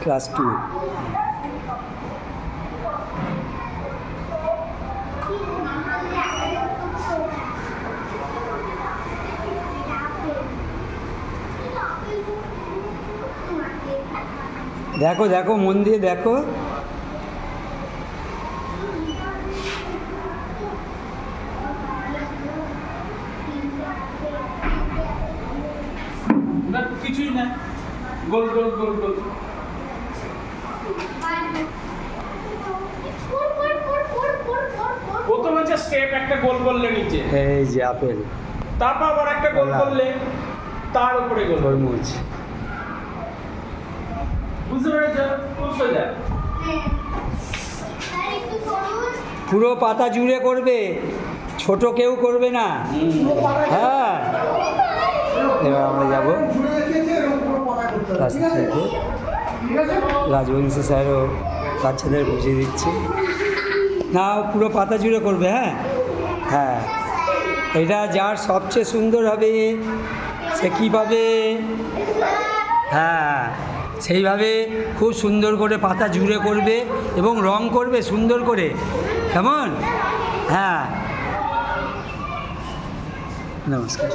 Class 2। দেখো দেখো, মন দিয়ে দেখো। কিছুই না, গোল গোল গোল গোল। প্রথম হচ্ছে স্টেপ, একটা গোল করলে নিচে, এই যে আপেল, তারপর আবার একটা গোল করলে তার উপরে গোল। তরমুজ। বুঝতে পেরেছো? খুব সোজা। পুরো পাতা জুড়ে করবে, ছোট কেউ করবে না। হ্যাঁ, এবার আমরা যাবো ক্লাস 3-তে। রাজবংশী স্যারও বাচ্চাদের বুঝিয়ে দিচ্ছে। না, পুরো পাতা জুড়ে করবে। হ্যাঁ হ্যাঁ, এটা যার সবচেয়ে সুন্দর হবে সে কী পাবে? হ্যাঁ, সেইভাবে খুব সুন্দর করে পাতা জুড়ে করবে এবং রং করবে সুন্দর করে। কেমন? হ্যাঁ, নমস্কার।